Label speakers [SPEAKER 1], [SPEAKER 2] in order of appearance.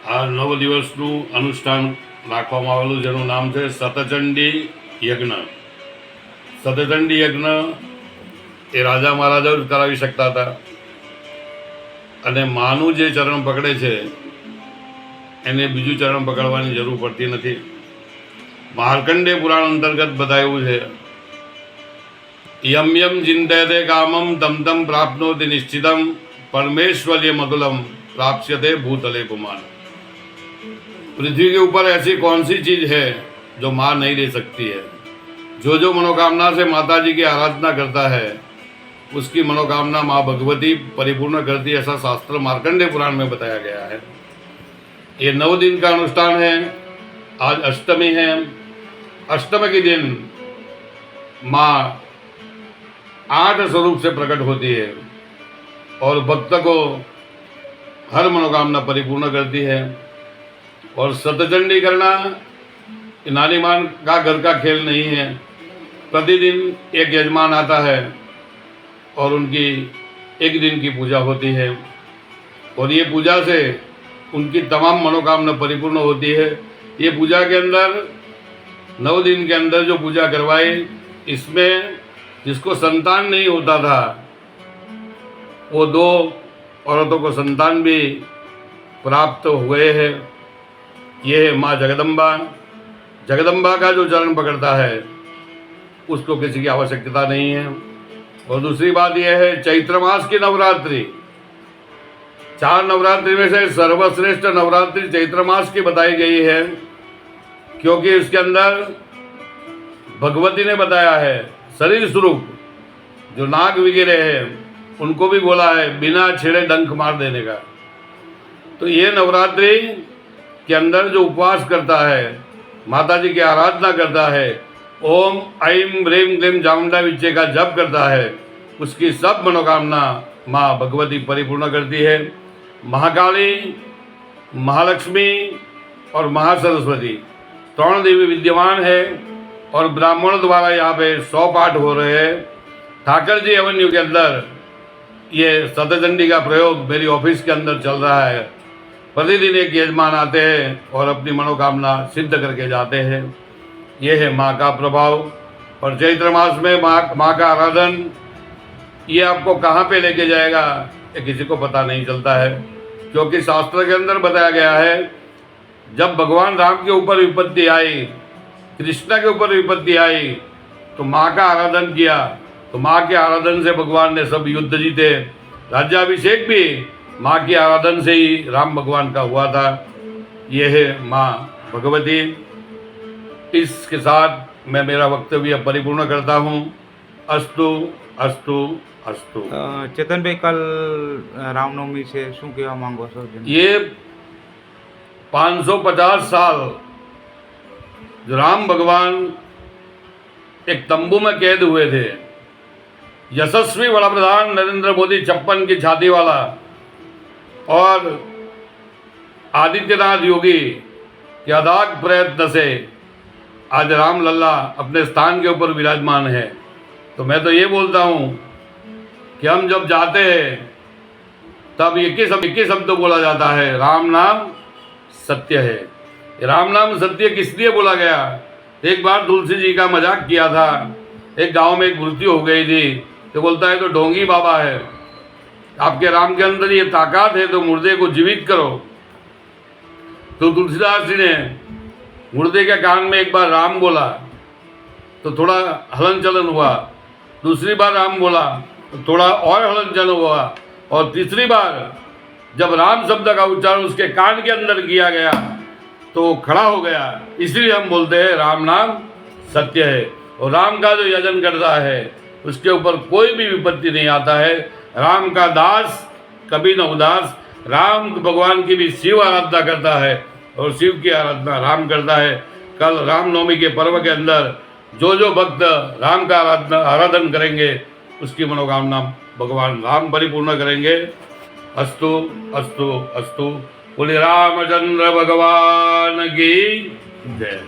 [SPEAKER 1] આ 9 દિવસનું અનુષ્ઠાન રાખવામાં આવેલું, જેનું નામ છે સતચંડી યજ્ઞ. સતચંડી યજ્ઞ એ રાજા મહારાજાઓ જ કરાવી શકતા હતા, અને માનું જે ચરણ પકડે છે એને બીજું ચરણ પકડવાની જરૂર પડતી નથી. માર્કંડેય પુરાણ અંતર્ગત બતાવ્યું છે, યમ યમ ચિંતયતે કામમ તમ તમ પ્રાપ્નોતિ નિશ્ચિતમ परमेश्वर्य मधुलम प्राप्स्यते भूतले पुमान. पृथ्वी के ऊपर ऐसी कौन सी चीज है जो माँ नहीं दे सकती है. जो मनोकामना से माता जी की आराधना करता है उसकी मनोकामना माँ भगवती परिपूर्ण करती है, ऐसा शास्त्र मार्कंडेय पुराण में बताया गया है. ये 9 दिन का अनुष्ठान है. आज अष्टमी है. अष्टमी के दिन माँ 8 स्वरूप से प्रकट होती है और भक्त को हर मनोकामना परिपूर्ण करती है. और सतचंडी करना नानी मान का घर का खेल नहीं है. प्रतिदिन एक यजमान आता है और उनकी एक दिन की पूजा होती है, और ये पूजा से उनकी तमाम मनोकामना परिपूर्ण होती है. ये पूजा के अंदर 9 दिन के अंदर जो पूजा करवाई, इसमें जिसको संतान नहीं होता था वो 2 औरतों को संतान भी प्राप्त हुए हैं. ये है माँ जगदम्बा. जगदम्बा का जो चरण पकड़ता है उसको किसी की आवश्यकता नहीं है. और दूसरी बात यह है, चैत्र मास की नवरात्रि, 4 नवरात्रि में से सर्वश्रेष्ठ नवरात्रि चैत्र मास की बताई गई है, क्योंकि उसके अंदर भगवती ने बताया है शरीर स्वरूप जो नाग वगैरह है उनको भी बोला है बिना छेड़े डंक मार देने का. तो ये नवरात्रि के अंदर जो उपवास करता है, माता जी की आराधना करता है, ओम ऐं ह्रीं क्लीं चामुंडा विच्चे का जप करता है, उसकी सब मनोकामना माँ भगवती परिपूर्ण करती है. महाकाली, महालक्ष्मी और महासरस्वती 3 देवी विद्यमान है, और ब्राह्मणों द्वारा यहाँ पे 100 पाठ हो रहे हैं. ठाकर जी एवेन्यू के अंदर ये सतचंडी का प्रयोग मेरी ऑफिस के अंदर चल रहा है. प्रतिदिन एक यजमान आते हैं और अपनी मनोकामना सिद्ध करके जाते हैं. ये है माँ का प्रभाव. और चैत्र मास में माँ का आराधन, ये आपको कहाँ पे लेके जाएगा ये किसी को पता नहीं चलता है, क्योंकि शास्त्र के अंदर बताया गया है जब भगवान राम के ऊपर विपत्ति आई, कृष्ण के ऊपर विपत्ति आई, तो माँ का आराधन किया. तो माँ के आराधन से भगवान ने सब युद्ध जीते. राज्याभिषेक भी माँ की आराधन से ही राम भगवान का हुआ था. ये है माँ भगवती. इसके साथ मैं मेरा वक्तव्य परिपूर्ण करता हूँ. अस्तु अस्तु अस्तु.
[SPEAKER 2] चेतन भाई, कल रामनवमी से शू कहवा मांगो छो?
[SPEAKER 1] ये 550 साल जो राम भगवान एक तंबू में कैद हुए थे, यशस्वी वड़ा प्रधान नरेंद्र मोदी 56 की छाती वाला, और आदित्यनाथ योगी के अथाग प्रयत्न से आज राम लल्ला अपने स्थान के ऊपर विराजमान है. तो मैं तो ये बोलता हूँ कि हम जब जाते हैं तब एक ही शब्द बोला जाता है, राम नाम सत्य है. राम नाम सत्य किस लिए बोला गया? एक बार तुलसी जी का मजाक किया था. एक गांव में एक मृत्यु हो गई थी, तो बोलता है तो ढोंगी बाबा है, आपके राम के अंदर ये ताकत है तो मुर्दे को जीवित करो. तो तुलसीदास जी ने मुर्दे के कान में एक बार राम बोला तो थोड़ा हलन चलन हुआ, दूसरी बार राम बोला तो थोड़ा और हलन चलन हुआ, और तीसरी बार जब राम शब्द का उच्चारण उसके कान के अंदर किया गया तो खड़ा हो गया. इसलिए हम बोलते हैं राम नाम सत्य है. और राम का जो यजन करता है उसके ऊपर कोई भी विपत्ति नहीं आता है. राम का दास कभी न उदास. राम भगवान की भी शिव आराधना करता है और शिव की आराधना राम करता है. कल रामनवमी के पर्व के अंदर जो भक्त राम का आराधन करेंगे उसकी मनोकामना भगवान राम परिपूर्ण करेंगे. अस्तु अस्तु अस्तु. बोले रामचंद्र भगवान की जय.